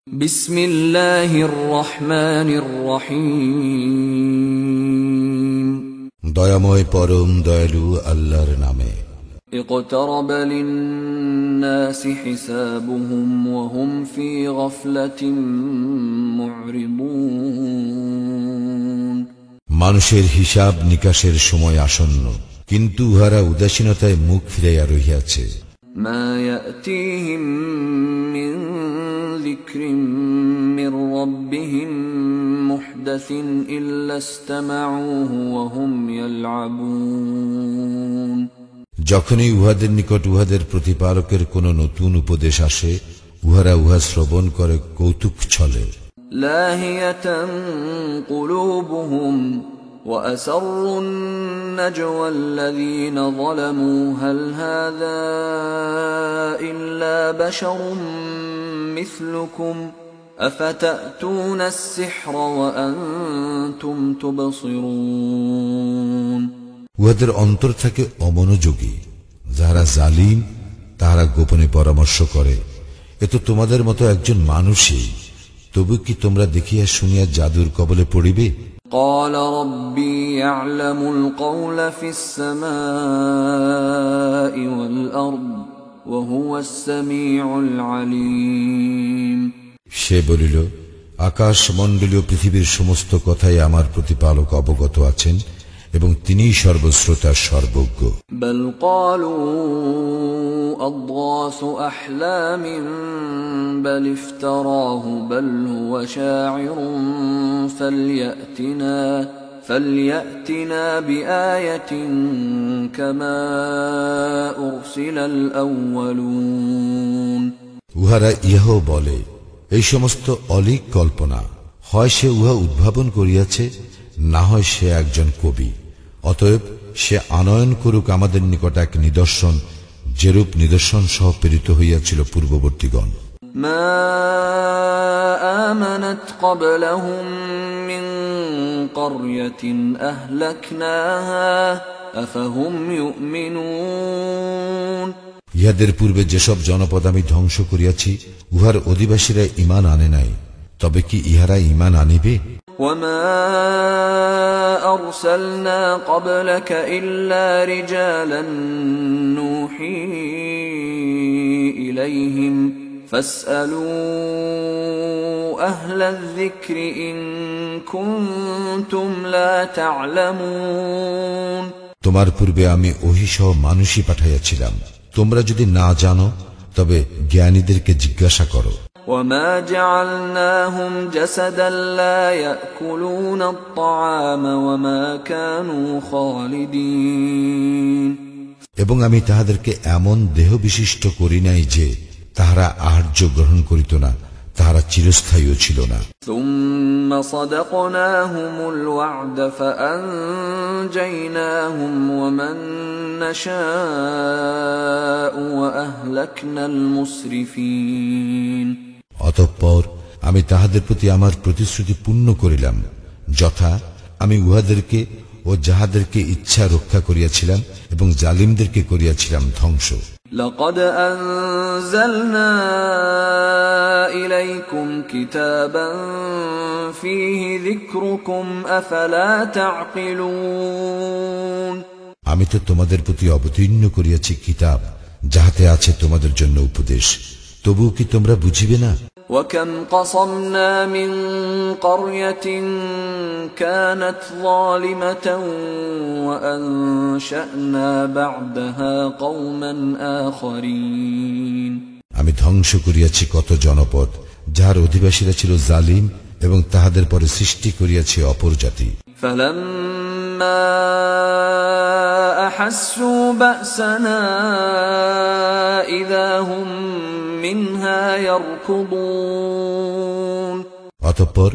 বিসমিল্লাহির রহমানির রহিম। দয়াময় পরম দয়ালু আল্লাহর নামে। اقترب للناس حسابهم وهم في غفلة معرضون। মানুষের হিসাব নিকাশের সময় আসন্ন, কিন্তু উহারা উদাসীনতায় মুখ ফিরাইয়া রহিয়াছে। ما يأتيهم من ذكر من ربهم محدث إلا استمعوه وهم يلعبون। যখনই উহাদের নিকট উহাদের প্রতিপালকের কোন নতুন উপদেশ আসে, উহারা উহা শ্রবণ করে কৌতুক ছলে। لاهية قلوبهم وأسروا النجوى الذين ظلموا هل هذا إلا بشر مثلكم أفتأتون السحر وأنتم تبصرون। উহাদের অন্তর থাকে অমনোযোগী, যাহারা জালিম তাহারা গোপনে পরামর্শ করে, এ তো তোমাদের মতো একজন মানুষই, তবু কি তোমরা দেখিয়া শুনিয়া জাদুর কবলে পড়িবে? قال ربي يعلم القول في السماء والأرض وهو السميع العليم। সে বলিল, আকাশ মণ্ডলীয় পৃথিবীর সমস্ত কথাই আমার প্রতিপালক অবগত আছেন এবং তিনিই সর্বশ্রোতা সর্বজ্ঞ। بل قالوا أضغاث أحلام بل افتراه بل هو شاعر فليأتنا بآية كما أرسل الأولون। উহারা ইহাও বলে, এই সমস্ত অলীক কল্পনা, হয় সে উহা উদ্ভাবন করিয়াছে, না হয় সে একজন কবি। অতএব সে আনয়ন করুক আমাদের নিকট এক নিদর্শন, যেরূপ নিদর্শন সহ প্রেরিত হইয়াছিল পূর্ববর্তীগণ। মা আমানাত ক্বাবলাহুম মিন ক্বরয়াতিন আহলাকনাহা আফাহুম ইউমিনুন। ইহাদের পূর্বে যেসব জনপদ আমি ধ্বংস করিয়াছি, উহার অধিবাসীরা ঈমান আনে নাই, তবে কি ইহারা ঈমান আনিবে? وما أرسلنا قبلك إلا رجالا نوحي إليهم فاسألوا أهل الذكر إن كنتم لا تعلمون। তোমার পূর্বে আমি ওহী সহ মানুষই পাঠাইয়াছিলাম, তোমরা যদি না জানো তবে জ্ঞানীদেরকে জিজ্ঞাসা করো। وما جعلناهم جسدا لا يأكلون الطعام وما كانوا خالدين। এবং আমি তাহাদেরকে এমন দেহ বিশিষ্ট করি নাই যে তাহারা আহার্য গ্রহণ করিত না, তাহারা চিরস্থায়ীও ছিল না। ثم صدقناهم الوعد فأنجيناهم ومن نشاء وأهلكنا المسرفين। অতঃপর আমি তাহাদের প্রতি আমার প্রতিশ্রুতি পূর্ণ করিলাম, যথা আমি উহাদেরকে ও যাহাদেরকে ইচ্ছা রক্ষা করিয়াছিলাম এবং জালিমদেরকে করিয়াছিলাম ধ্বংস। لقد أنزلنا إليكم كتابا فيه ذكركم أفلا تعقلون। আমি তো তোমাদের প্রতি অবতীর্ণ করিয়াছি কিতাব, যাহাতে আছে তোমাদের জন্য উপদেশ, তবু কি তোমরা বুঝিবে না? وكم قصمنا من قرية كانت ظالمة وأنشأنا بعدها قوما آخرين। আমি ধ্বংস করিয়াছি কত জনপদ, যাহার অধিবাসীরা ছিল জালিম, এবং তাহাদের পরে সৃষ্টি করিয়াছি অপর জাতি। فلما أحسوا بأسنا إذا هم منها يركضون। অতঃপর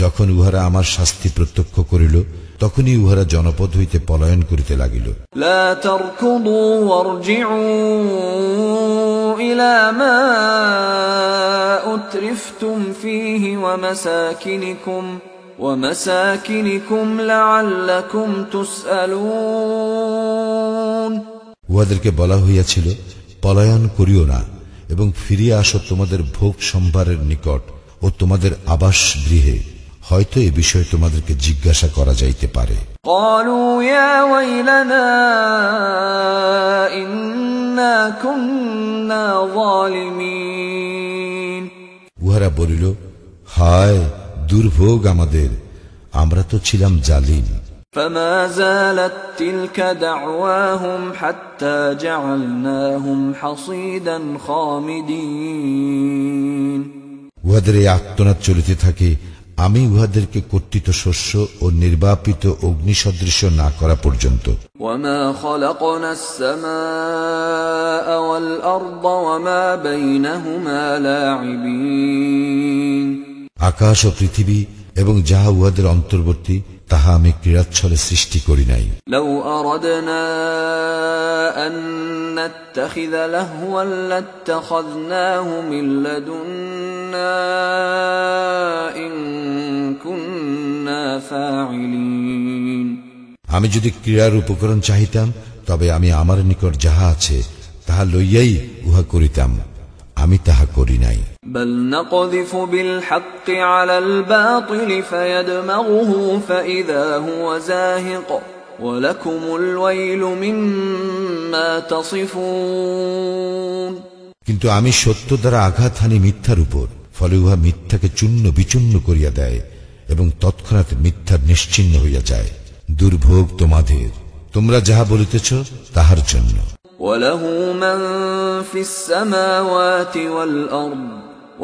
যখন উহারা আমার শাস্তি প্রত্যক্ষ করিল, তখনই উহারা জনপদ হইতে পলায়ন করিতে লাগিল। لا تركضوا وارجعوا إلى ما أترفتم فيه ومساكنكم لعلكم تسألون। উহাদেরকে বলা হইয়াছিল, পলায়ন করিও না এবং ফিরিয়া আসো তোমাদের ভোগ সম্ভারের নিকট ও তোমাদের আবাস গৃহে, হয়তো এ বিষয়ে তোমাদেরকে জিজ্ঞাসা করা যাইতে পারে। قالوا يا ويلنا إنا كنا ظالمين উহারা বলিল, হায় দুর্ভোগ আমাদের, আমরা তো ছিলাম জালিম। فما زالت تلك دعواهم حتى جعلناهم حصيدا خامدين উহাদের এই আত্মনাদ চলিতে থাকে, আমি উহাদেরকে কর্তৃত শস্য ও নির্বাপিত অগ্নি সদৃশ না করা পর্যন্ত। وما خلقنا السماء والأرض وما بينهما لاعبين আকাশ ও পৃথিবী এবং যাহা উহাদের অন্তর্বর্তী তাহা আমি ক্রীড়াচ্ছলে সৃষ্টি করি নাই। لو أردنا أن نتخذ لهوا لاتخذناه من لدنا إن كنا فاعلين আমি যদি ক্রীড়ার উপকরণ চাহিতাম, তবে আমি আমার নিকট যাহা আছে তাহা লইয়াই উহা করিতাম, আমি তাহা করি নাই। بل نقذف بالحق على الباطل فيدمغه فإذا هو زاهق ولكم الويل مما تصفون কিন্তু আমি সত্য দ্বারা আঘাত হানি মিথ্যার উপর, ফলে উহা মিথ্যাকে চূর্ণ বিচূর্ণ করিয়া দেয় এবং তৎক্ষণাৎ মিথ্যা নিশ্চিহ্ন হইয়া যায়। দুর্ভোগ তোমাদের, তোমরা যাহা বলিতেছ তাহার জন্য। وله من في السماوات والأرض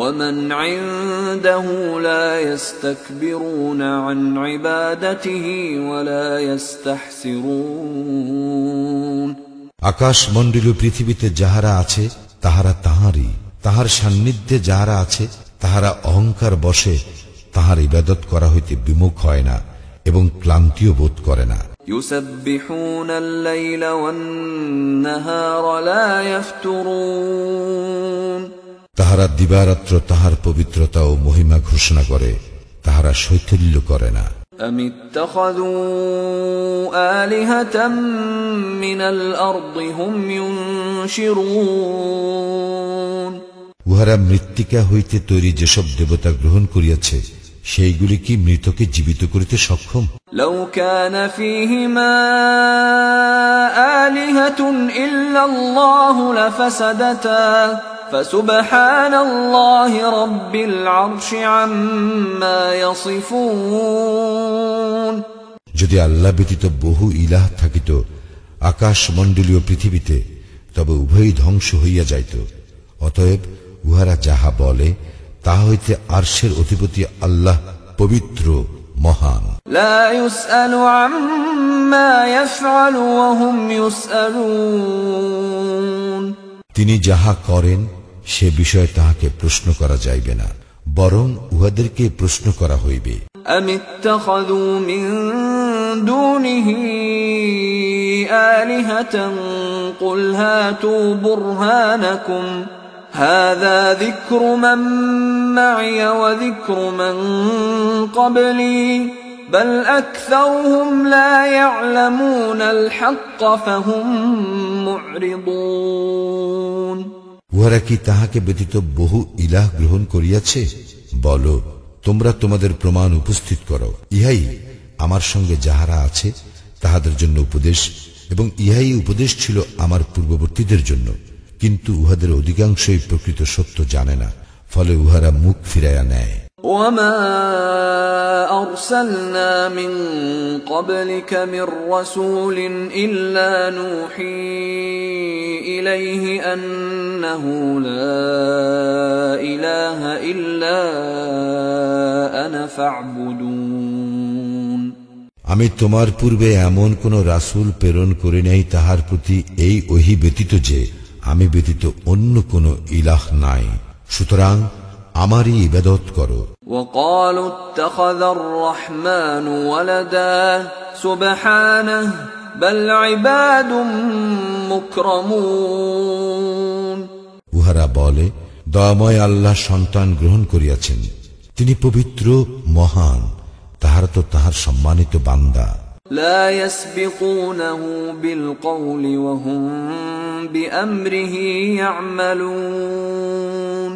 ومن عنده لا يستكبرون عن عبادته ولا يستحسرون আকাশ মণ্ডল পৃথিবীতে যাহারা আছে তাহারা তাহারই, তাহার সান্নিধ্যে যাহারা আছে তাহারা অহংকার বশে তাহার ইবাদত করা হইতে বিমুখ হয় না এবং ক্লান্তিও বোধ করে না। يسبحون الليل والنهار لا يفترون তাহারা দিবারাত্র তাহার পবিত্রতা ও মহিমা ঘোষণা করে, তাহারা শৈথিল্য করে না। أم اتخذوا آلهة من الأرض هم ينشرون উহারা মৃত্তিকা হইতে তৈরি যেসব দেবতা গ্রহণ করিয়াছে, সেইগুলি কি মৃতকে জীবিত করিতে সক্ষম? لو كان فيهما آلهة إلا الله لفسدتا فسبحان الله رب العرش عما يصفون যদি আল্লাহ ব্যতীত বহু ইলাহ থাকিত আকাশ মণ্ডলীয় পৃথিবীতে, তবে উভয়ই ধ্বংস হইয়া যাইত। অতএব উহারা যাহা বলে তাহা হইতে আরশের অধিপতি আল্লাহ পবিত্র মহান। لا يسأل عما يفعل وهم يسألون তিনি যাহা করেন সে বিষয়ে তাহাকে প্রশ্ন করা যাইবে না, বরং উহাদেরকে প্রশ্ন করা হইবে। أم اتخذوا من دونه آلهة قل هاتوا برهانكم هذا ذكر من معي وذكر من قبلي بل أكثرهم لا يعلمون الحق فهم معرضون উহারা কি তাহাকে ব্যতীত বহু ইলাহ গ্রহণ করিয়াছে? বলো, তোমরা তোমাদের প্রমাণ উপস্থিত করো। ইহাই আমার সঙ্গে যাহারা আছে তাহাদের জন্য উপদেশ, এবং ইহাই উপদেশ ছিল আমার পূর্ববর্তীদের জন্য, কিন্তু উহাদের অধিকাংশই প্রকৃত সত্য জানে না, ফলে উহারা মুখ ফিরাইয়া নেয়। وما أرسلنا من قبلك من رسول إلا نوحي إليه أنه لا إله إلا أنا فاعبدون আমি তোমার পূর্বে এমন কোন রাসূল প্রেরণ করি নাই তাহার প্রতি এই ওহী ব্যতীত যে আমি ব্যতীত অন্য কোন ইলাহ নাই, সুতরাং আমারই ইবাদত করো। وقالوا اتخذ الرحمن ولدا سبحانه بل عباد مكرمون উহারা বলে, দয়াময় আল্লাহ সন্তান গ্রহণ করিয়াছেন, তিনি পবিত্র মহান, তাহারা তো তাহার সম্মানিত বান্দা। لا يسبقونه بالقول وهم بأمره يعملون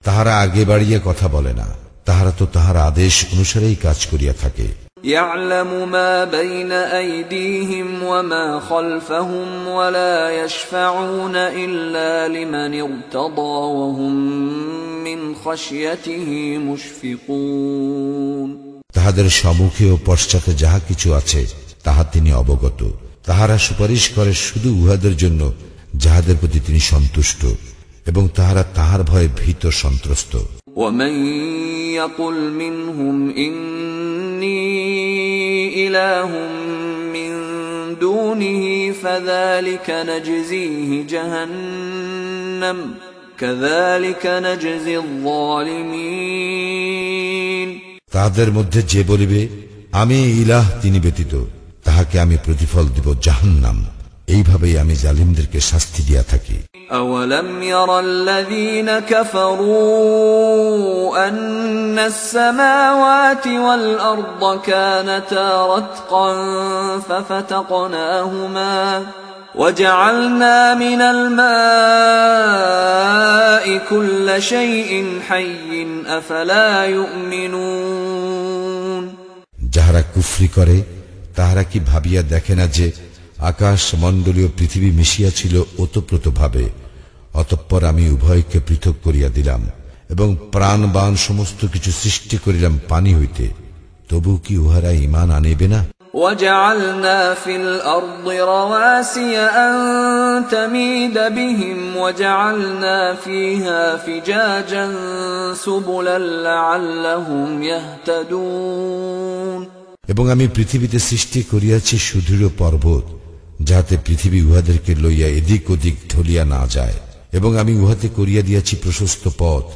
তাহারা আগে বাড়িয়ে কথা বলে না, তাহারা তো তাহার আদেশ অনুসারেই কাজ করিয়া থাকে। يعلم ما بين أيديهم وما خلفهم ولا يشفعون إلا لمن ارتضى وهم من خشيته مشفقون। তাহাদের সম্মুখে ও পশ্চাতে যাহা কিছু আছে তাহা তিনি অবগত। তাহারা সুপারিশ করে শুধু উহাদের জন্য যাহাদের প্রতি তিনি সন্তুষ্ট, এবং তাহারা তাহার ভয়ে ভীত সন্ত্রস্ত। ومن يقل منهم إني إله من دونه فذلك نجزيه جهنم كذلك نجزي الظالمين। তাদের মধ্যে যে বলিবে আমি ইলাহ তিনি ব্যতীত, তাহাকে আমি প্রতিফল দিব জাহান্নাম, এইভাবেই আমি জালিমদেরকে শাস্তি দিয়া থাকি। أولم ير الذين كفروا أن السماوات والأرض كانتا رتقا ففتقناهما وجعلنا من الماء كل شيء حي أفلا يؤمنون। যাহারা কুফরি করে তাহারা কি ভাবিয়া দেখে না যে আকাশ মণ্ডলীয় পৃথিবী মিশিয়া ছিল ওতপ্রোত ভাবে, অতঃপর আমি উভয়কে পৃথক করিয়া দিলাম এবং প্রাণবান সমস্ত কিছু সৃষ্টি করিলাম পানি হইতে, তবু কি উহারা ঈমান আনিবে না? وجعلنا في الأرض رواسي أن تميد بهم وجعلنا فيها فجاجا سبلا لعلهم يهتدون। এবং আমি পৃথিবীতে সৃষ্টি করিয়াছি সুদৃঢ় পর্বত, যাহাতে পৃথিবী উহাদেরকে লইয়া এদিক ওদিক ঢলিয়া না যায়, এবং আমি উহাতে করিয়া দিয়াছি প্রশস্ত পথ,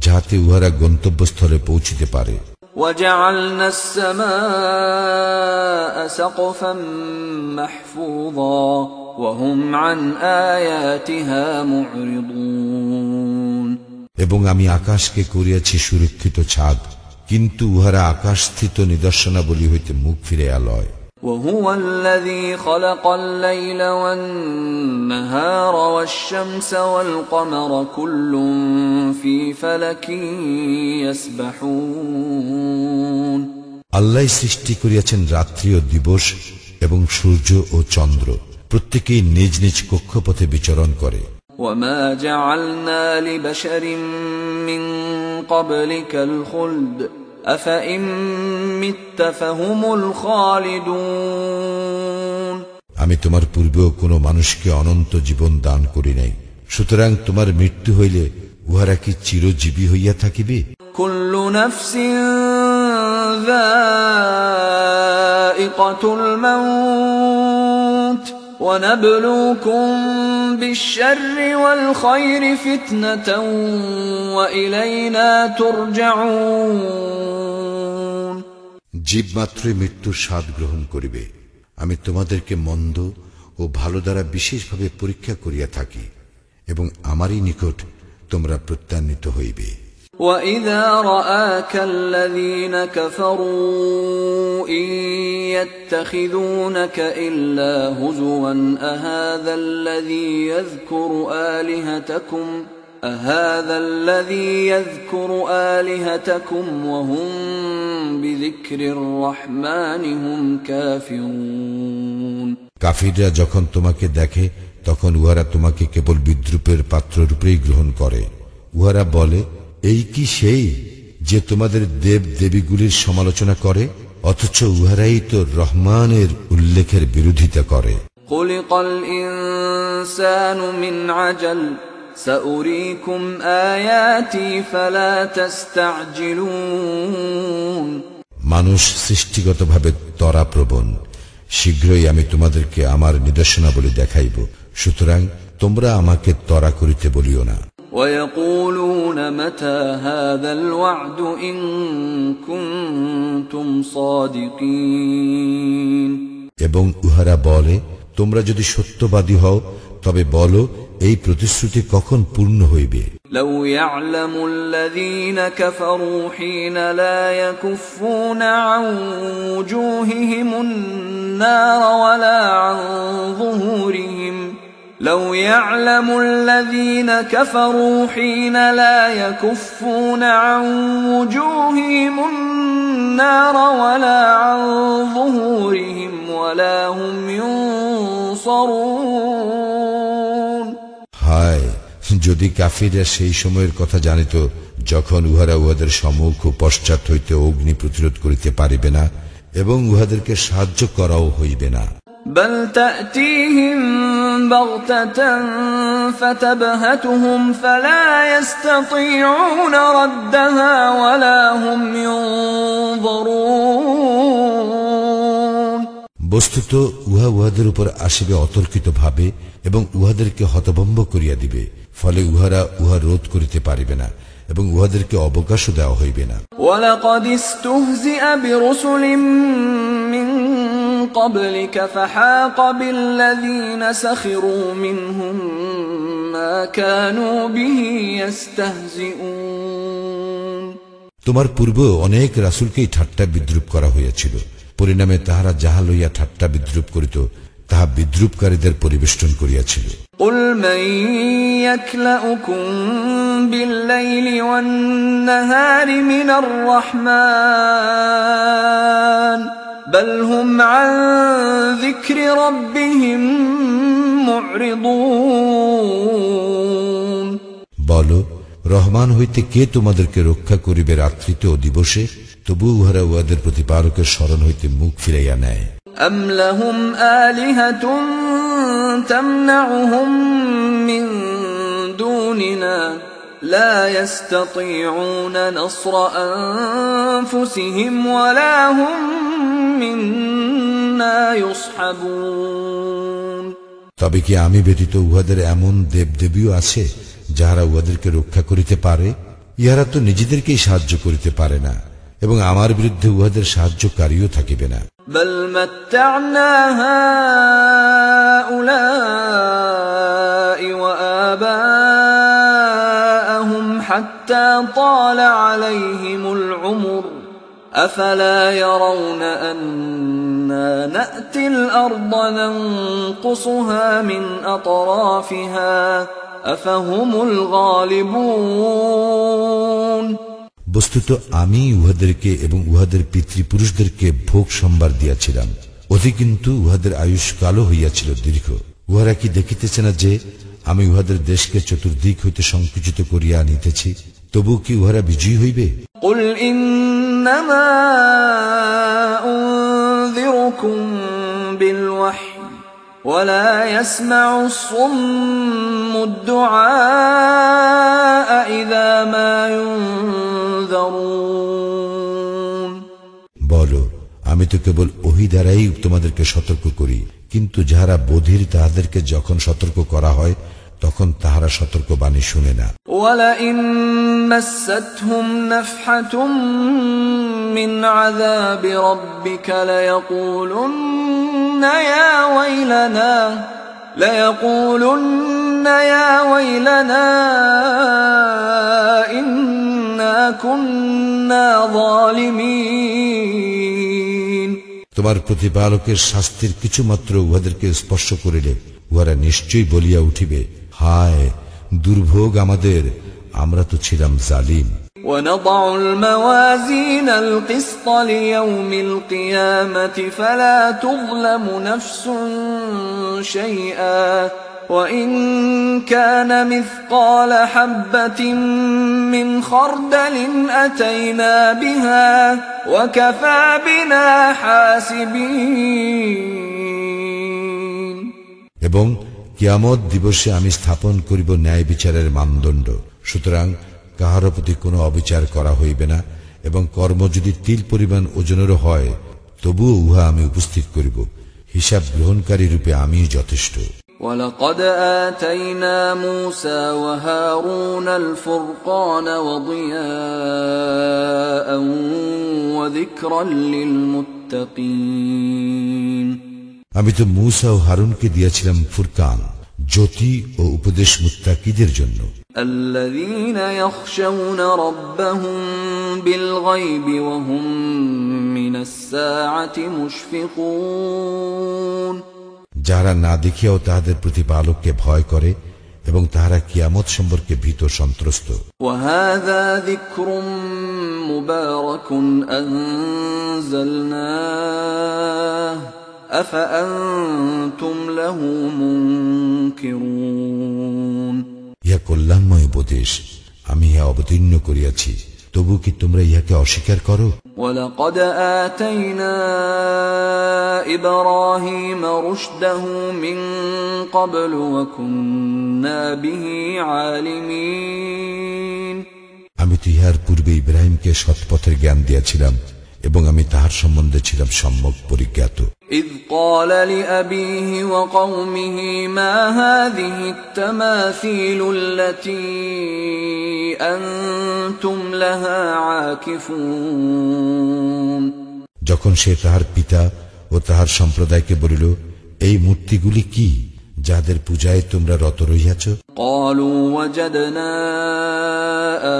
যাহাতে উহারা গন্তব্যস্থলে পৌঁছিতে পারে। وجعلنا السماء سقفا محفوظا وهم عن آياتها معرضون। এবং আমি আকাশকে করিয়াছি সুরক্ষিত ছাদ, কিন্তু উহারা আকাশস্থিত নিদর্শনাবলী হইতে মুখ ফিরাইয়া লয়। وهو الذي خلق الليل والنهار والشمس والقمر كل في فلك يسبحون। আল্লাহ সৃষ্টি করিয়াছেন রাত্রি ও দিবস এবং সূর্য ও চন্দ্র, প্রত্যেকেই নিজ নিজ কক্ষপথে বিচরণ করে। وما جعلنا لبشر من قبلك الخلد أفإن مت فهم الخالدون। আমি তোমার পূর্বেও কোনো মানুষকে অনন্ত জীবন দান করি নাই, সুতরাং তোমার মৃত্যু হইলে উহারা কি চিরজীবী হইয়া থাকিবে? كل نفس ذائقة الموت ونبلوكم بالشر والخير فتنة وإلينا ترجعون। জীব মাত্রই মৃত্যুর স্বাদ গ্রহণ করিবে, আমি তোমাদেরকে মন্দ ও ভালো দ্বারা বিশেষভাবে পরীক্ষা করিয়া থাকি, এবং আমারই নিকট তোমরা প্রত্যান্বিত হইবে। وَإِذَا رَآكَ الَّذِينَ كَفَرُوا إِن يَتَّخِذُونَكَ إِلَّا هُزُوًا أَهَذَا الَّذِي يَذْكُرُ آلِهَتَكُمْ وَهُمْ بِذِكْرِ الرَّحْمَنِ هُمْ كَافِرُونَ। কাফিররা যখন তোমাকে দেখে তখন উহারা তোমাকে কেবল বিদ্রূপের পাত্ররূপেই গ্রহণ করে। উহারা বলে, এই কি সেই যে তোমাদের দেব দেবীগুলির সমালোচনা করে, অথচ উহারাই তো রহমানের উল্লেখের বিরোধিতা করে। খুলিকাল ইনসানু মিন আজাল সাউরীকুম আয়াতি ফালা তাস্তা'জিলুন। মানুষ সৃষ্টিগতভাবে ত্বরাপ্রবণ, শীঘ্রই আমি তোমাদেরকে আমার নিদর্শনাবলী দেখাইব, সুতরাং তোমরা আমাকে ত্বরা করিতে বলিও না। وَيَقُولُونَ مَتَى هَذَا الْوَعْدُ إِن كُنتُمْ صَادِقِينَ। এবং উহারা বলে, তোমরা যদি সত্যবাদী হও তবে বলো, এই প্রতিশ্রুতি কখন পূর্ণ হইবে? لَوْ يَعْلَمُ الَّذِينَ كَفَرُوا حِينَ لَا يَكُفُّونَ عَنْ وُجُوهِهِمُ النَّارَ وَلَا عَنْ ظُهُورِهِمْ لو يعلم الذين كفروا حين لا يكفون عن وجوههم وجوههم النار ولا عن ظهورهم ولا هم ينصرون হায় যদি কাফিররা সেই সময়ের কথা জানিত যখন উহারা উহাদের সম্মুখ ও পশ্চাৎ হইতে অগ্নি প্রতিরোধ করিতে পারিবে না এবং উহাদেরকে সাহায্য করাও হইবে না। بل تأتيهم بغتة فتبهتهم فلا يستطيعون ردها ولا هم ينظرون বস্তুত উহা উহাদের উপর আসিবে অতর্কিত ভাবে এবং উহাদেরকে হতভম্ব করিয়া দিবে, ফলে উহারা উহা রোধ করিতে পারিবে না এবং উহাদেরকে অবকাশও দেওয়া হইবে না। وَلَقَدِ اسْتُهْزِئَ بِرُسُلٍ مِّن قَبْلِكَ فَحَاقَ بِالَّذِينَ سَخِرُوا مِنْهُم مَّا كَانُوا بِهِ يَسْتَهْزِئُونَ তোমার পূর্বে অনেক রাসূলকেই ঠাট্টা বিদ্রূপ করা হইয়াছিল, পরিণামে তাহারা যাহা লইয়া ঠাট্টা বিদ্রূপ করিত তাহা বিদ্রূপকারীদের পরিবেষ্টন করিয়াছিল। قُلْ مَن يَكْلَؤُكُم بِاللَّيْلِ وَالنَّهَارِ مِنَ الرَّحْمَنِ بَلْ هُمْ عَن ذِكْرِ رَبِّهِم مُّعْرِضُونَ বলো, রহমান হইতে কে তোমাদেরকে রক্ষা করিবে রাত্রিতে ও দিবসে? তবু উহারা উহাদের প্রতিপালকের স্মরণ হইতে মুখ ফিরাইয়া নেয়। أَمْ لَهُمْ آلِهَةٌ تَمْنَعُهُمْ مِنْ دُونِنَا لَا يَسْتَطِيعُونَ نَصْرَ أَنفُسِهِمْ وَلَا هُمْ مِنَّا يُصْحَبُونَ তবে কি আমি ব্যতীত উহাদের এমন দেবদেবীও আছে যাহারা উহাদেরকে রক্ষা করিতে পারে? ইহারা তো নিজেদেরকেই সাহায্য করিতে পারে না এবং আমার বিরুদ্ধে উহাদের সাহায্যকারীও থাকিবে না। بل متعنا هؤلاء وآباءهم حتى طال عليهم العمر أفلا يرون أنا نأتي الأرض ننقصها من أطرافها أفهم الغالبون বস্তুত আমি উহাদেরকে এবং উহাদের পিতৃপুরুষদেরকে ভোগ সম্ভার দিয়াছিলাম, অতি কিন্তু উহাদের আয়ুষ্কালও হইয়াছিল দীর্ঘ। উহারা কি দেখিতেছে না যে আমি উহাদের দেশকে চতুর্দিক হইতে সংকুচিত করিয়া আনিতেছি? তবু কি উহারা বিজয়ী হইবে? قُلْ إِنَّمَا أُنذِرُكُم بِالْوَحْيِ وَلَا يَسْمَعُ الصُّمُّ الدُّعَاءَ إِذَا مَا يُنذَرُونَ বলো, আমি তো কেবল ওহী দ্বারাই তোমাদেরকে সতর্ক করি, কিন্তু যাহারা বধির তাহাদেরকে যখন সতর্ক করা হয় তখন তাহারা সতর্ক বাণী শুনে না। وَلَئِن مَّسَّتْهُمْ نَفْحَةٌ مِّنْ عَذَابِ رَبِّكَ لَيَقُولُنَّ يَا وَيْلَنَا إِنَّا كُنَّا ظَالِمِينَ তোমার প্রতিপালকের শাস্তির কিছুমাত্র উহাদেরকে স্পর্শ করিলে উহারা নিশ্চয়ই বলিয়া উঠিবে, হায় দুর্ভোগ আমাদের, আমরা তো ছিলাম জালিম। وَنَضَعُ الْمَوَازِينَ الْقِسْطَ لِيَوْمِ الْقِيَامَةِ فَلَا تُظْلَمُ نَفْسٌ شَيْئًا وَإِنْ كَانَ مِثْقَالَ حَبَّةٍ مِّنْ خَرْدَلٍ أَتَيْنَا بِهَا وَكَفَى بِنَا حَاسِبِينَ এবং কিয়ামত দিবসে আমি স্থাপন করিব ন্যায় বিচারের মানদণ্ড, সুতরাং কাহার প্রতি কোনো অবিচার করা হইবে না এবং কর্ম যদি তিল পরিমাণ ওজনেরও হয় তবুও উহা আমি উপস্থিত করিব, হিসাব গ্রহণকারী রূপে আমিই যথেষ্ট। وَلَقَدْ آتَيْنَا مُوسَى وَهَارُونَ الْفُرْقَانَ وَضِيَاءً وَذِكْرًا لِلْمُتَّقِينَ আমি তো মূসা ও হারুনকে দিয়েছিলাম ফুরকান, জ্যোতি ও উপদেশ মুত্তাকিদের জন্য। الَّذِينَ يَخْشَوْنَ رَبَّهُم بِالْغَيْبِ وَهُم مِّنَ السَّاعَةِ مُشْفِقُونَ যারা না দেখিয়াও তাহাদের প্রতিপালককে ভয় করে এবং তাহারা কিয়ামত সম্পর্কে ভীত সন্ত্রস্ত। وَهَذَا ذِكْرٌ مبارك أنزلناه أفأنتم له منكرون ইহা কল্যাণময় উপদেশ, আমি ইহা অবতীর্ণ করিয়াছি, তবু কি তোমরা ইহাকে অস্বীকার করো? ولقد آتينا إبراهيم رشده من قبل وكنا به عالمين আমি তো ইহার পূর্বে ইব্রাহিমকে সৎপথের জ্ঞান দিয়াছিলাম এবং আমি তাহার সম্বন্ধে ছিলাম সম্যক পরিজ্ঞাত। إذ قال لأبيه وقومه ما هذه التماثيل التي أنتم لها عاكفون যখন সে তাহার পিতা ও তাহার সম্প্রদায়কে বলিল, এই মূর্তিগুলি কি যাদের পূজায় তোমরা রত রহিয়াছ? قالوا وجدنا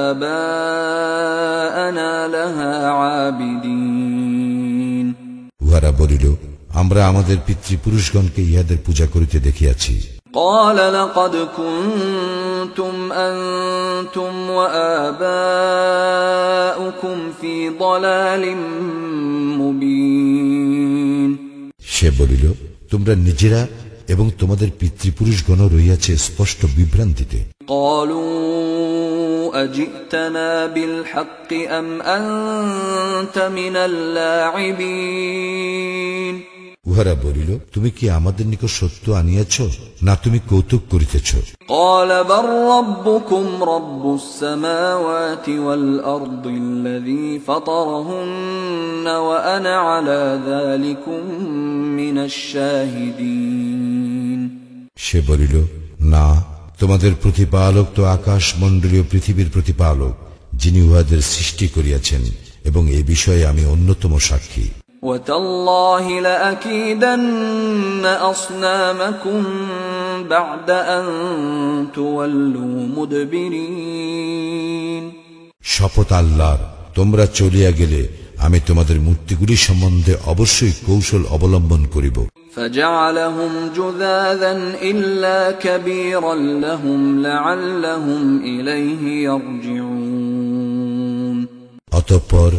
آباءنا لها عابدين উহারা বলিল, আমরা আমাদের পিতৃপুরুষগণকে ইহাদের পূজা করিতে দেখিয়াছি। قال لقد كنتم أنتم وآباؤكم في ضلال مبين সে বলিল, তোমরা নিজেরা এবং তোমাদের পিতৃপুরুষগণ রহিয়াছে স্পষ্ট বিভ্রান্তিতে। قالوا أجئتنا بالحق أم أنت من اللاعبين উহারা বলিল, তুমি কি আমাদের নিকট সত্য আনিয়াছ, না তুমি কৌতুক করিতেছ? قال بل ربكم رب السماوات والأرض الذي فطرهن وأنا على ذلكم من الشاهدين সে বলিল, না, তোমাদের প্রতিপালক তো আকাশ মণ্ডলীয় পৃথিবীর প্রতিপালক, যিনি উহাদের সৃষ্টি করিয়াছেন, এবং এ বিষয়ে আমি অন্যতম সাক্ষী। وتالله لأكيدن أصنامكم بعد أن تولوا مدبرين শপথ আল্লাহর, তোমরা চলিয়া গেলে আমি তোমাদের মূর্তিগুলি সম্বন্ধে অবশ্যই কৌশল অবলম্বন করিব। فجعلهم جذاذا إلا كبيرا لهم لعلهم إليه يرجعون অতঃপর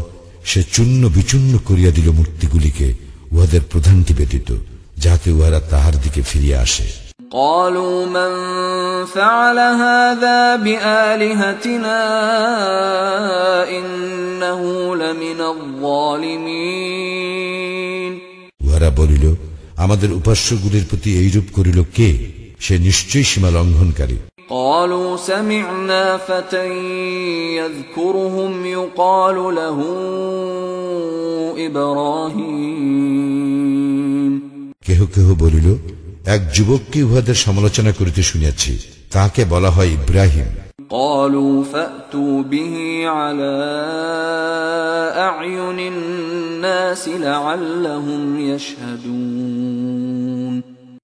সে চূর্ণ বিচূর্ণ করিয়া দিল মূর্তিগুলিকে, উহাদের প্রধানটি ব্যতীত, যাতে উহারা তাহার দিকে ফিরিয়া আসে। قالوا من فعل هذا بآلهتنا إنه لمن الظالمين উহারা বলিল, আমাদের উপাস্যগুলির প্রতি এইরূপ করিল কে? সে নিশ্চয়ই সীমা লঙ্ঘনকারী। قالوا سمعنا فتى يذكرهم يقال له إبراهيم কেহ কেহ বলিল, এক যুবককে উহাদের সমালোচনা করিতে শুনিয়াছি, তাহাকে বলা হয় ইব্রাহিম। قالوا فأتوا به على أعين الناس لعلهم يشهدون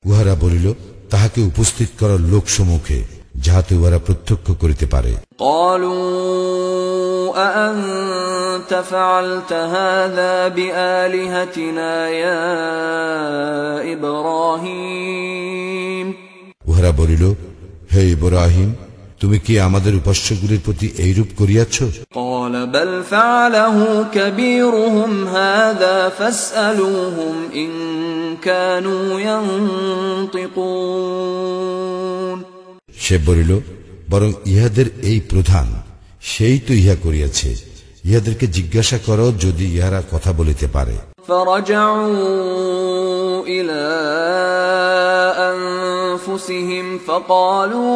উহারা বলিল, তাহাকে উপস্থিত করার লোক সম্মুখে, যাহাতে উহারা প্রত্যক্ষ করিতে পারে। قالوا أأنت فعلت هذا بآلهتنا يا إبراهيم উহারা বলিল, হে ইব্রাহিম, তুমি কি আমাদের উপাস্যগুলির প্রতি এইরূপ করিয়াছ? قال بل فعله كبيرهم هذا فاسألوهم إن كانوا ينطقون সে বলিল, বরং ইহাদের এই প্রধান, সেই তো ইহা করিয়াছে, ইহাদেরকে জিজ্ঞাসা করো যদি ইহারা কথা বলিতে পারে। فرجعوا إلى أنفسهم فقالوا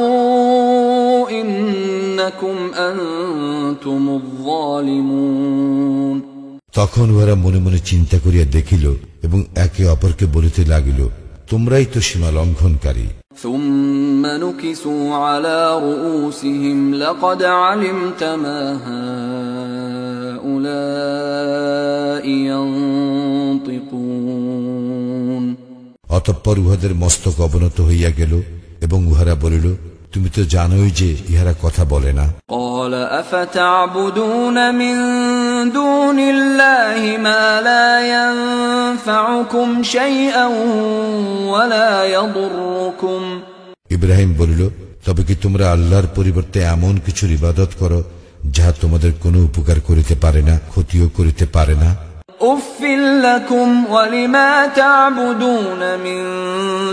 إنكم أنتم الظالمون তখন উহারা মনে মনে চিন্তা করিয়া দেখিল এবং একে অপরকে বলিতে লাগিল, তোমরাই তো সীমা লঙ্ঘনকারী। ثم نكسوا على رؤوسهم لقد علمت ما هؤلاء ينطقون অতঃপর উহাদের মস্তক অবনত হইয়া গেল এবং উহারা বলিল, তুমি তো জানোই যে ইহারা কথা বলে না। قال أفتعبدون من دون الله ما لا ينفعكم شيئا ولا يضركم ইব্রাহিম বলিল, তবে কি তোমরা আল্লাহর পরিবর্তে এমন কিছুর ইবাদত করো যাহা তোমাদের কোনো উপকার করিতে পারে না, ক্ষতিও করিতে পারে না। উফিল লাকুম ওয়া লিমা তা'বুদুনা মিন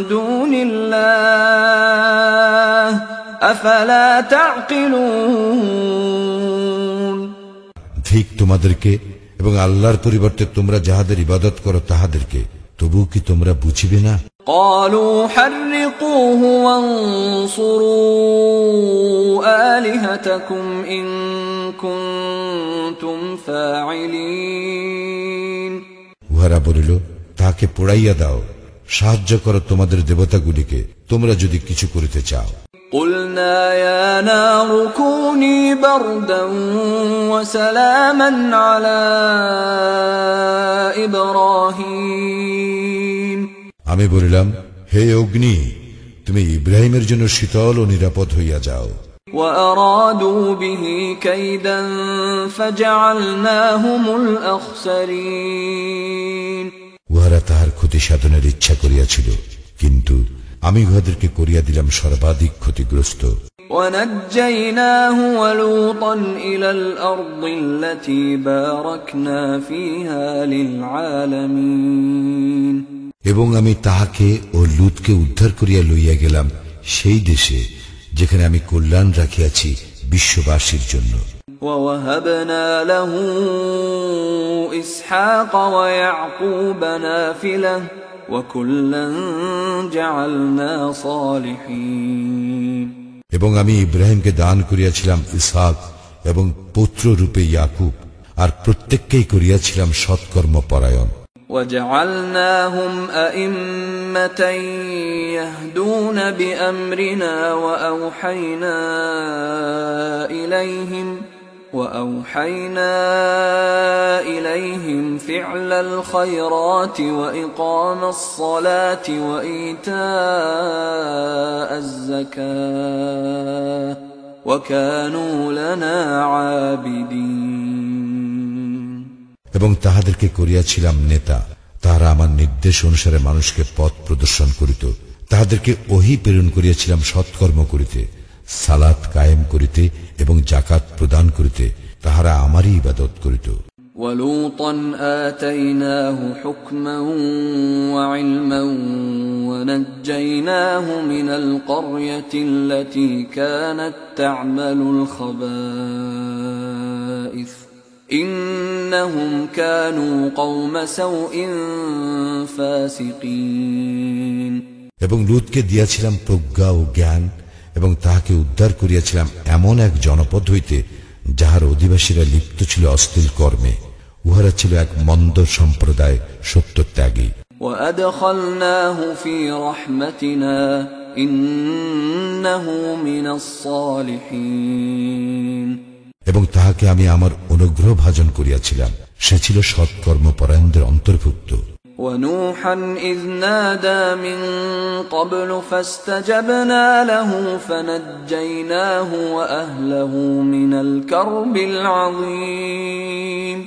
দুনিল্লাহ আফালা তা'কিলুন। ঠিক তোমাদেরকে এবং আল্লাহর পরিবর্তে তোমরা যাহাদের ইবাদত করো তাহাদেরকে, তবু কি তোমরা বুঝিবে না? قالوا حرقوه وانصروا آلهتكم إن كنتم فاعلين। উহারা বলিল, তাকে পোড়াইয়া দাও, সাহায্য করো তোমাদের দেবতাগুলিকে, তোমরা যদি কিছু করিতে চাও। قلنا يا نار كوني بردا وسلاما على إبراهيم। আমি বলিলাম, হে অগ্নি, তুমি ইব্রাহিমের জন্য শীতল ও নিরাপদ হইয়া যাও। وأرادوا به كيدا فجعلناهم الأخسرين। উহারা তাহার ক্ষতি সাধনের ইচ্ছা করিয়াছিল, কিন্তু আমি উহাদেরকে করিয়া দিলাম সর্বাধিক ক্ষতিগ্রস্ত। ونجيناه ولوطا إلى الأرض التي باركنا فيها للعالمين। এবং আমি তাহাকে ও লূতকে উদ্ধার করিয়া লইয়া গেলাম সেই দেশে যেখানে আমি কল্যাণ রাখিয়াছি বিশ্ববাসীর জন্য। ووهبنا له إسحاق ويعقوب نافلة وكلا جعلنا صالحين। এবং আমি ইব্রাহিমকে দান করিয়াছিলাম ইসহাক এবং পুত্র রূপে ইয়াকুব, আর প্রত্যেককেই করিয়াছিলাম সৎকর্ম পরায়ণ। وجعلناهم أئمة يهدون بأمرنا وأوحينا إليهم فعل الخيرات وإقام الصلاة وإيتاء الزكاة وكانوا لنا عابدين। এবং তাহাদেরকে করিয়াছিলাম নেতা, তাহারা আমার নির্দেশ অনুসারে মানুষকে পথ প্রদর্শন করিত। তাহাদেরকে ওহী প্রেরণ করিয়াছিলাম সৎকর্ম করিতে, সালাত কায়েম করিতে এবং যাকাত প্রদান করিতে। তাহারা আমারই ইবাদত করিত। وَلُوطًا آتَيْنَاهُ حُكْمًا وَعِلْمًا وَنَجَّيْناهُ مِنَ الْقَرْيَةِ الَّتِي كَانَتْ تَعْمَلُ الْخَبَائِثَ إِنَّهُمْ كَانُوا قَوْمَ سَوْءٍ فَاسِقِينَ। এবং লূতকে দিয়াছিলাম প্রজ্ঞা ও জ্ঞান, এবং তাহাকে উদ্ধার করিয়াছিলাম এমন এক জনপদ হইতে যাহার অধিবাসীরা লিপ্ত ছিল অশ্লীল কর্মে। উহারা ছিল এক মন্দ সম্প্রদায়, সত্যত্যাগী। وَأَدْخَلْنَاهُ فِي رَحْمَتِنَا إِنَّهُ مِنَ الصَّالِحِينَ। এবং তাহাকে আমি আমার অনুগ্রহ ভাজন করিয়াছিলাম, সে ছিল সৎকর্মপরায়ণদের অন্তর্ভুক্ত। وَنُوحًا إِذْ نَادَى مِن قَبْلُ فَاسْتَجَبْنَا لَهُ فَنَجَّيْنَاهُ وَأَهْلَهُ مِنَ الْكَرْبِ الْعَظِيمِ।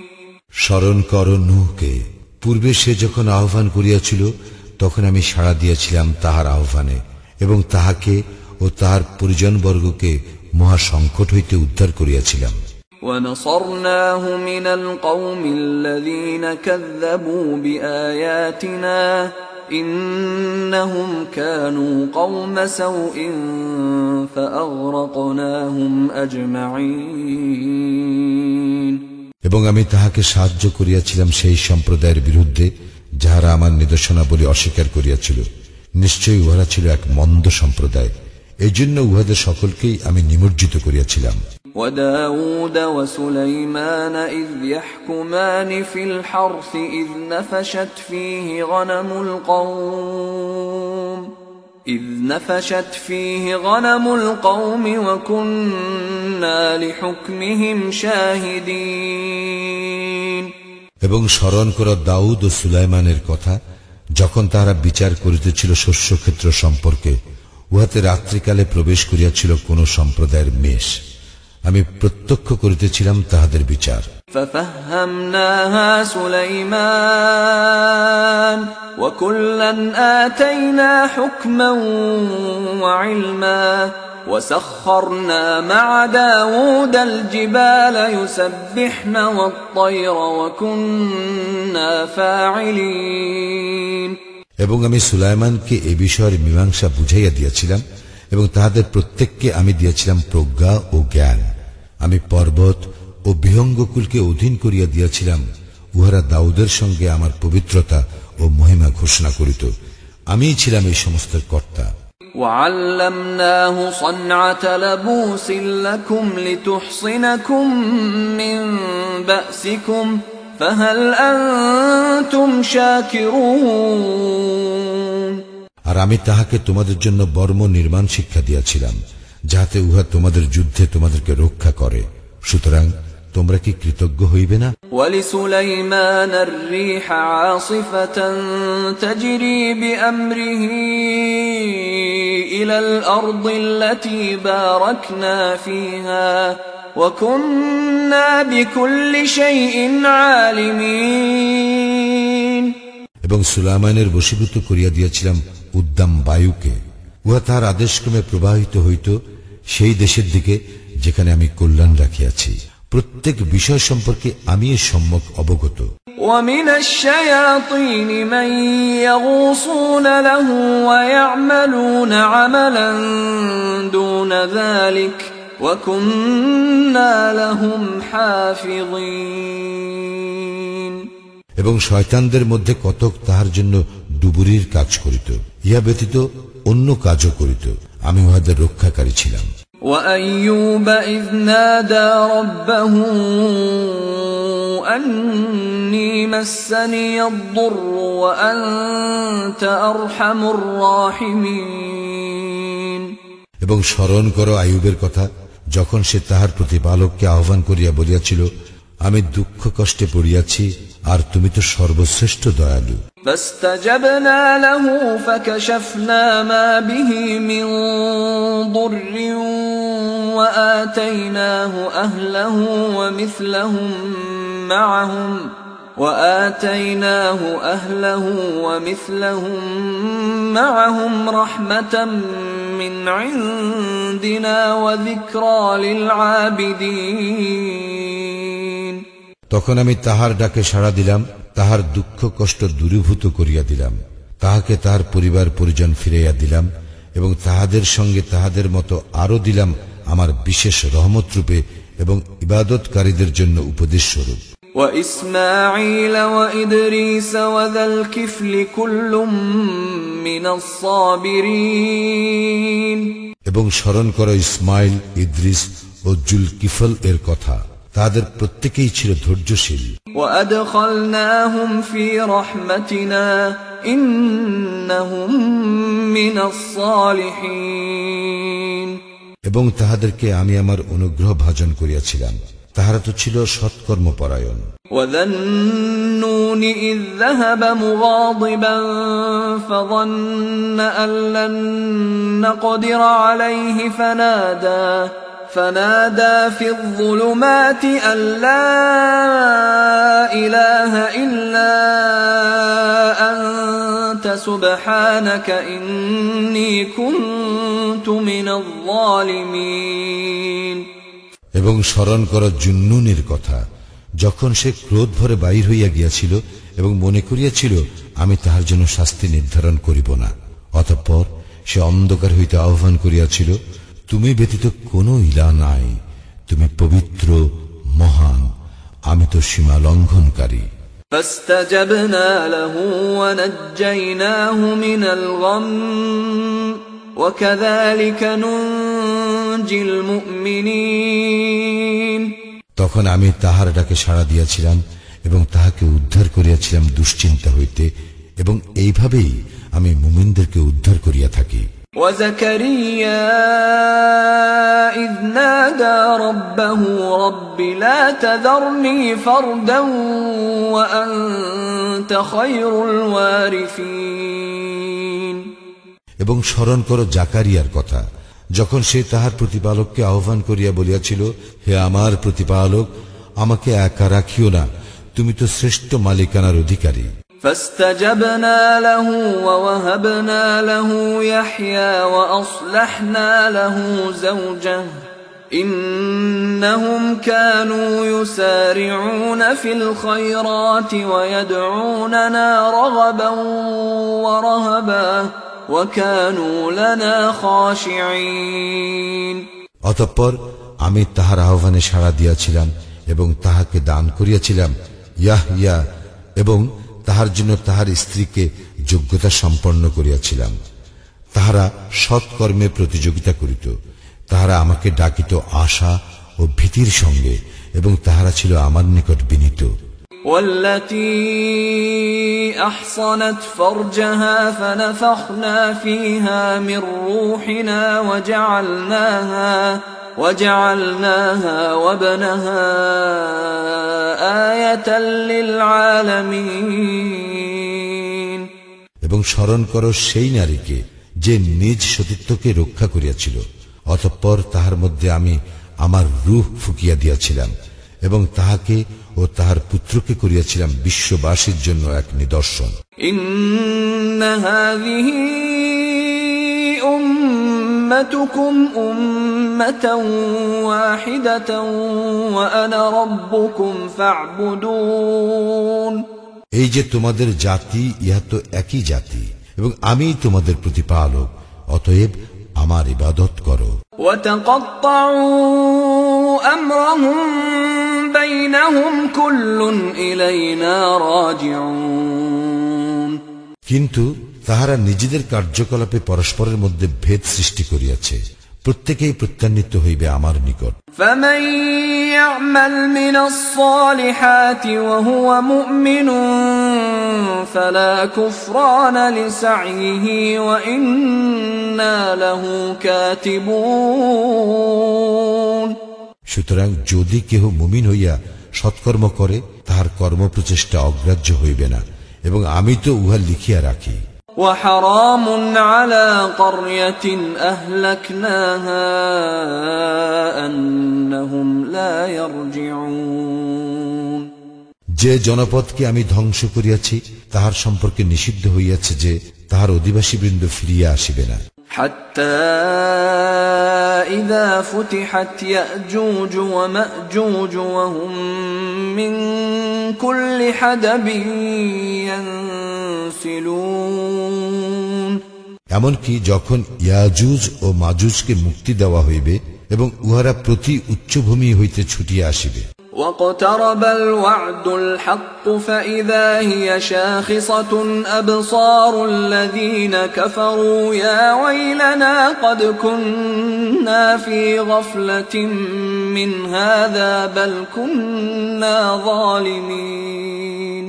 স্মরণ কর নূহকে, পূর্বে সে যখন আহ্বান করিয়াছিল তখন আমি সাড়া দিয়াছিলাম তাহার আহ্বানে, এবং তাহাকে ও তাহার পরিজনবর্গকে মহা সংকট হইতে উদ্ধার করিয়াছিলাম। وَنَصَرْنَاهُ مِنَ الْقَوْمِ الَّذِينَ كَذَّبُوا بِآيَاتِنَا إِنَّهُمْ كَانُوا قَوْمَ سَوْءٍ فَأَغْرَقْنَاهُمْ أَجْمَعِينَ। এবং আমি তাহাকে সাহায্য করিয়াছিলাম সেই সম্প্রদায়ের বিরুদ্ধে যাহারা আমার নিদর্শনাবলী অস্বীকার করিয়াছিল। নিশ্চয়ই উহারা ছিল এক মন্দ সম্প্রদায়, এই জন্য উহাদের সকলকেই আমি নিমজ্জিত করিয়াছিলাম। وَدَاوُودَ وَسُلَيْمَانَ إِذْ يَحْكُمَانِ فِي الْحَرْثِ إِذْ نَفَشَتْ فِيهِ غَنَمُ الْقَوْمِ وَكُنَّا لِحُكْمِهِمْ شَاهِدِينَ। এবং স্মরণ কর দাউদ ও সুলাইমানের কথা, যখন তাহারা বিচার করিতেছিল শস্যক্ষেত্র সম্পর্কে, উহাতে রাত্রিকালে প্রবেশ করিয়াছিল কোন সম্প্রদায়ের মেষ। আমি প্রত্যক্ষ করিতেছিলাম তাহাদের বিচার। فَفَهَّمْنَاهَا سُلَيْمَانَ وَكُلًّا آتَيْنَا حُكْمًا وَعِلْمًا وسخرنا مع داود الجبال يسبحن والطير وكنا فاعلين এবং আমি সুলাইমানকে এ বিষয়ের মীমাংসা বুঝাইয়া দিয়েছিলাম এবং তাহাদের প্রত্যেককে আমি দিয়েছিলাম প্রজ্ঞা ও জ্ঞান। আমি পর্বত ও বিহঙ্গকুলকে অধীন করিয়া দিয়েছিলাম, উহারা দাউদের সঙ্গে আমার পবিত্রতা ও মহিমা ঘোষণা করিত। আমিই ছিলাম এই সমস্ত কর্তা। وعلمناه صنعة لبوس لكم لتحصنكم من بأسكم فهل أنتم شاكرون আর আমি তাহাকে তোমাদের জন্য বর্ম নির্মাণ শিক্ষা দিয়াছিলাম, যাহাতে উহা তোমাদের যুদ্ধে তোমাদেরকে রক্ষা করে। সুতরাং তোমরা কি কৃতজ্ঞ হইবে না? ولسليمان الريح عاصفة تجري بأمره إلى الأرض التي باركنا فيها وكنا بكل شيء عالمين এবং সুলাইমানের বশীভূত করিয়া দিয়েছিলাম উদ্দাম বায়ুকে, উহা তাহার আদেশক্রমে প্রবাহিত হইত সেই দেশের দিকে যেখানে আমি কল্যাণ রাখিয়াছি। প্রত্যেক বিষয় সম্পর্কে আমি এর সম্যক অবগত। ومن الشياطين من يغوصون له ويعملون عملا دون ذلك وكنا لهم حافظين এবং শয়তানদের মধ্যে কতক তাহার জন্য ডুবুরির কাজ করিত, ইহা ব্যতীত অন্য কাজও করিত, আমি উহাদের রক্ষাকারী ছিলাম। وأيوب إذ نادى ربه أني مسني الضر وأنت أرحم الراحمين এবং স্মরণ করো আইয়ুবের কথা, যখন সে তাহার প্রতিপালককে আহ্বান করিয়া বলিয়াছিল, আমি দুঃখ কষ্টে পড়িয়াছি আর তুমি তো সর্বশ্রেষ্ঠ দয়ালু। فاستجبنا له فكشفنا ما به من ضر وآتيناه أهله ومثلهم معهم رحمة من عندنا وذكرى للعابدين তখন আমি তাহার ডাকে সাড়া দিলাম, তাহার দুঃখ কষ্ট দূরীভূত করিয়া দিলাম, তাহাকে তাহার পরিবার পরিজন ফিরাইয়া দিলাম এবং তাহাদের সঙ্গে তাহাদের মতো আরো দিলাম আমার বিশেষ রহমত রূপে এবং ইবাদতকারীদের জন্য উপদেশ স্বরূপ। وإسماعيل وإدريس وذا الكفل كل من الصابرين এবং স্মরণ করো ইসমাইল, ইদ্রিস ও জুলকিফল এর কথা, তাদের প্রত্যেকেই ছিল ধৈর্যশীল। وأدخلناهم في رحمتنا إنهم من الصالحين এবং তাহাদেরকে আমি আমার অনুগ্রহ ভাজন করিয়াছিলাম, তাহারা তো ছিল সৎকর্মপরায়ণ। وذا النون إذ ذهب مغاضبا فظن أن لن نقدر عليه فنادى في الظلمات أن لا إله إلا أنت سبحانك إني كنت من الظالمين এবং স্মরণ কর জুন্নুনের কথা, যখন সে ক্রোধ ভরে বাহির হইয়া গিয়াছিল এবং মনে করিয়াছিল আমি তাহার জন্য শাস্তি নির্ধারণ করিব না। অতঃপর সে অন্ধকার হইতে আহ্বান করিয়াছিল, তুমি ব্যতীত কোন ইলাহ নাই, তুমি পবিত্র মহান, আমি তো সীমা লঙ্ঘনকারী। فاستجبنا له ونجيناه من الغم وكذلك ننجي المؤمنين তখন আমি তাহার ডাকে সাড়া দিয়াছিলাম এবং তাহাকে উদ্ধার করিয়াছিলাম দুশ্চিন্তা হইতে, এবং এইভাবেই আমি মুমিনদেরকে উদ্ধার করিয়া থাকি। وزكريا إذ نادى ربه رب لا تذرني فردا وأنت خير الوارثين এবং স্মরণ করো জাকারিয়ার কথা, যখন সে তাহার প্রতিপালককে আহ্বান করিয়া বলিয়াছিল, হে আমার প্রতিপালক, আমাকে একা রাখিও না, তুমি তো শ্রেষ্ঠ মালিকানার অধিকারী। فاستجبنا له ووهبنا له يحيى وأصلحنا له زوجه إنهم كانوا يسارعون في الخيرات ويدعوننا رغبا ورهبا وكانوا لنا خاشعين অতঃপর আমি তাহার আহ্বানে সাড়া দিয়াছিলাম এবং তাহাকে দান করিয়াছিলাম ইয়াহইয়া এবং তাহার জন্য তাহার স্ত্রীকে যোগ্যতা সম্পন্ন করিয়াছিলাম। তাহারা সৎকর্মে প্রতিযোগিতা করিত, তাহারা আমাকে ডাকিত আশা ও ভীতির সঙ্গে এবং তাহারা ছিল আমার নিকট বিনীত। والتي أحصنت فرجها فنفخنا فيها من روحنا وجعلناها وابنها آية للعالمين এবং স্মরণ করো সেই নারীকে যে নিজ সতীত্বকে রক্ষা করিয়াছিল, অতঃপর তাহার মধ্যে আমি আমার রূহ ফুকিয়া দিয়াছিলাম এবং তাহাকে ও তাহার পুত্রকে করিয়াছিলাম বিশ্ববাসীর জন্য এক নিদর্শন। ইন্না হাযিহি উম্মাতুকুম উম্মাতান ওয়াহিদাতান ওয়া আনা রাব্বুকুম ফা'বুদুন। এই যে তোমাদের জাতি, ইহা তো একই জাতি এবং আমিই তোমাদের প্রতিপালক, অতএব আমার ইবাদত করো। ওয়া তাকাত্তাউ আমরাহুম বাইনাহুম কুল্লুন ইলাইনা রাজিউন। কিন্তু তাহারা নিজেদের কার্যকলাপে পরস্পরের মধ্যে ভেদ সৃষ্টি করিয়াছে, প্রত্যেকেই প্রত্যান্বিত হইবে আমার নিকট। ফামান ইয়া'মাল মিনাস সালিহাতি ওয়া হুয়া মুমিনুন ফালা কুফরানা লিসাইহি ওয়া ইন্না লাহু কাতিবুন। সুতরাং যদি কেহ মুমিন হইয়া সৎকর্ম করে, তাহার কর্মপ্রচেষ্টা অগ্রাহ্য হইবে না এবং আমি তো উহা লিখিয়া রাখি। وحرام على قرية أهلكناها أنهم لا يرجعون। যে জনপদকে আমি ধ্বংস করিয়াছি তাহার সম্পর্কে নিষিদ্ধ হইয়াছে যে তাহার অধিবাসীবৃন্দ ফিরিয়া আসিবে না। حتى إذا فتحت يأجوج ومأجوج وهم من كل حدب ينسلون। এমনকি যখন ইয়াজুজ ও মাজুজকে মুক্তি দেওয়া হইবে এবং উহারা প্রতি উচ্চভূমি হইতে ছুটিয়া আসিবে। واقترب الوعد الحق فإذا هي شاخصة أبصار الذين كفروا يا ويلنا قد كنا في غفلة من هذا بل كنا ظالمين।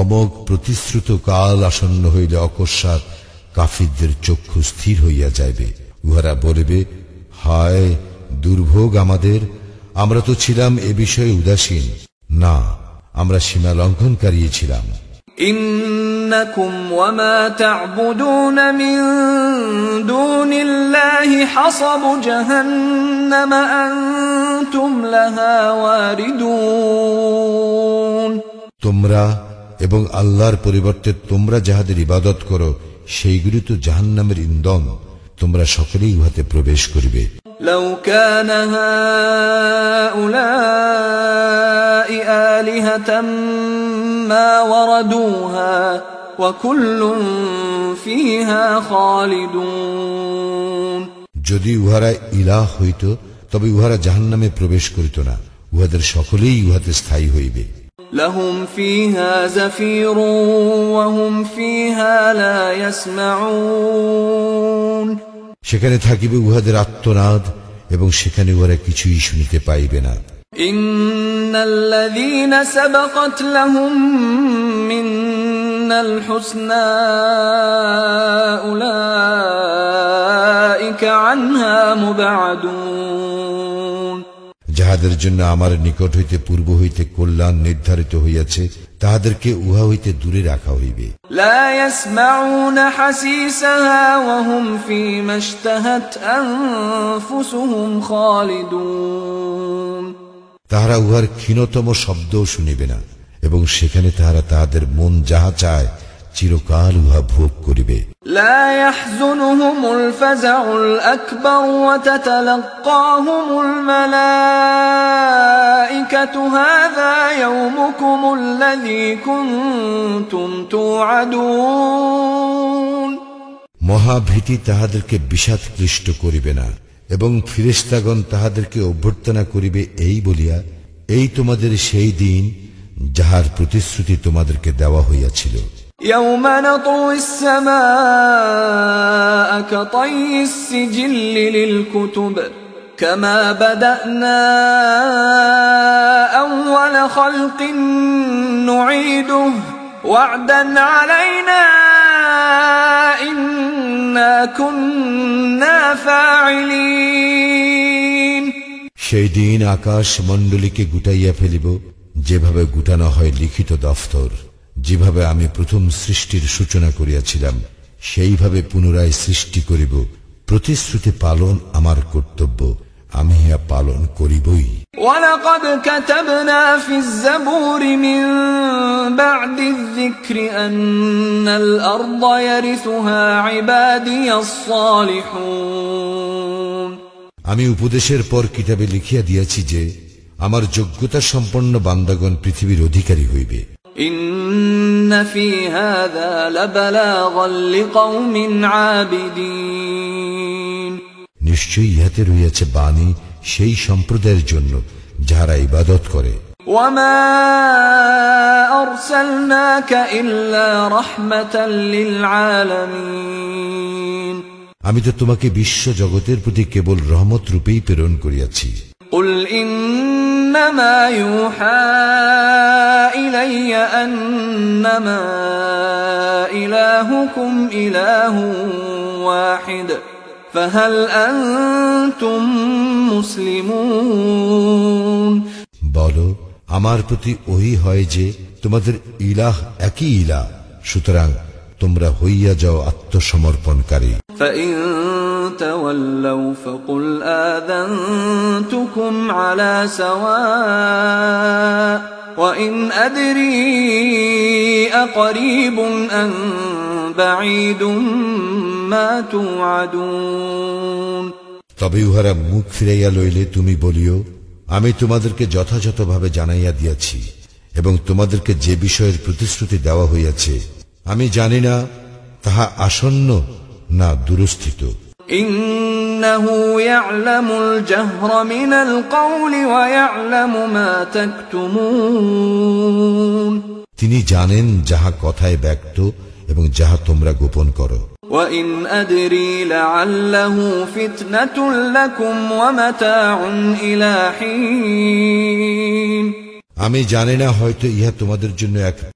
অমোঘ প্রতিশ্রুত কাল আসন্ন হইলে অকস্মাৎ কাফিরদের চক্ষু স্থির হইয়া যাইবে, উহারা বলিবে, হায় দুর্ভোগ আমাদের, আমরা তো ছিলাম এ বিষয়ে উদাসীন, না আমরা সীমা লঙ্ঘনকারী ছিলাম। ইন্নাকুম ওয়া মা তা'বুদুন মিন দুনিল্লাহি হাসাবু জাহান্নাম আনতুম লাহা ওয়ারিদুন। তোমরা এবং আল্লাহর পরিবর্তে তোমরা যাহাদের ইবাদত করো সেইগুলি তো জাহান্নামের ইন্ধন, তোমরা সকলেই উহাতে প্রবেশ করিবে। لو كان هؤلاء آلهة ما وردوها وكل فيها خالدون। যদি উহারা ইলাহ হইত তবে উহারা জাহান্নামে প্রবেশ করিত না, উহাদের সকলেই উহাতে স্থায়ী হইবে। لهم فيها زفير وهم فيها لا يسمعون। সেখানে থাকিবে উহাদের আর্তনাদ এবং সেখানে উহারা কিছুই শুনিতে পাইবে না। ইন্নাল্লাযীনা সাবাকাত লাহুম মিনাল হুসনা উলাইকা আনহা মুবআদুন। যাহাদের জন্য আমার নিকট হইতে পূর্ব হইতে কল্যাণ নির্ধারিত হইয়াছে তাহাদেরকে উহা হইতে দূরে রাখা হইবে। লা ইয়াসমাউনা হাসিসাহা ওয়া হুম ফীমা ইশতাহাত আনফুসুহুম খালিদুন। তাহারা উহার ক্ষীণতম শব্দও শুনিবে না এবং সেখানে তাহারা তাহাদের মন যাহা চায় চিরকাল উহা ভোগ করিবে। لا يحزنهم الفزع الأكبر وتتلقاهم الملائكة هذا يومكم الذي كنتم توعدون। মহাভীতি তাহাদেরকে বিষাদক্লিষ্ট করিবে না এবং ফিরেশতাগণ তাহাদেরকে অভ্যর্থনা করিবে এই বলিয়া, এই তোমাদের সেই দিন যাহার প্রতিশ্রুতি তোমাদেরকে দেওয়া হইয়াছিল। يوم نطوي السماء كطي السجل للكتب كما بدأنا أول خلق نعيده وعدا علينا إنا كنا فاعلين। সেই দিন আকাশ মণ্ডলীকে গুটাইয়া ফেলিব যেভাবে গুটানো হয় লিখিত দফতর। যেভাবে আমি প্রথম সৃষ্টির সূচনা করিয়াছিলাম সেইভাবে পুনরায় সৃষ্টি করিব। প্রতিশ্রুতি পালন আমার কর্তব্য, আমি ইহা পালন করিবই। وَلَقَدْ كَتَبْنَا فِي الزَّبُورِ مِن بَعْدِ الذِّكْرِ أَنَّ الْأَرْضَ يَرِثُهَا عِبَادِيَ الصَّالِحُونَ। আমি উপদেশের পর কিতাবে লিখিয়া দিয়াছি যে আমার যোগ্যতা সম্পন্ন বান্দাগণ পৃথিবীর অধিকারী হইবে। إِنَّ فِي هَذَا لَبَلَاغًا لِقَوْمٍ عَابِدِينَ। নিশ্চয়ই ইহাতে রহিয়াছে বাণী সেই সম্প্রদায়ের জন্য যাহারা ইবাদত করে। وَمَا أَرْسَلْنَاكَ إِلَّا رَحْمَةً لِلْعَالَمِينَ। আমি তো তোমাকে বিশ্ব জগতের প্রতি কেবল রহমত রূপেই প্রেরণ করিয়াছি। قُلْ إِنَّمَا يُوحَى إِلَيَّ أَنَّمَا إِلَٰهُكُمْ إِلَٰهٌ وَاحِدٌ فَهَلْ أَنْتُمْ مُسْلِمُونَ। বলো, আমার প্রতি ওহী হয় যে তোমাদের ইলাহ একই ইলাহ, সুতরাং তোমরা হইয়া যাও আত্মসমর্পণকারী। فَإِن تَوَلَّوْا فَقُلْ آذَنْتُكُمْ عَلَى سَوَاءٍ وَإِنْ أَدْرِي أَقَرِيبٌ أَمْ بَعِيدٌ مَا تُوعَدُونَ। তবে উহারা মুখ ফিরাইয়া লইলে তুমি বলিও, আমি তোমাদেরকে যথাযথভাবে জানাইয়া দিয়াছি এবং তোমাদেরকে যে বিষয়ের প্রতিশ্রুতি দেওয়া হইয়াছে আমি জানি না তাহা আসন্ন না দূরস্থিত। ইন্নাহু ইয়ালামুল জাহরা মিনাল কওলি ওয়া ইয়ালামু মা তাকতুমুন। তিনি জানেন যাহা কথায় ব্যক্ত এবং যাহা তোমরা গোপন করো। ওয়া ইন আদরি লাআল্লাহু ফিতনাতুল লাকুম ওয়া মাতাউন ইলা হিন। আমি জানি না, হয়তো ইহা তোমাদের জন্য এক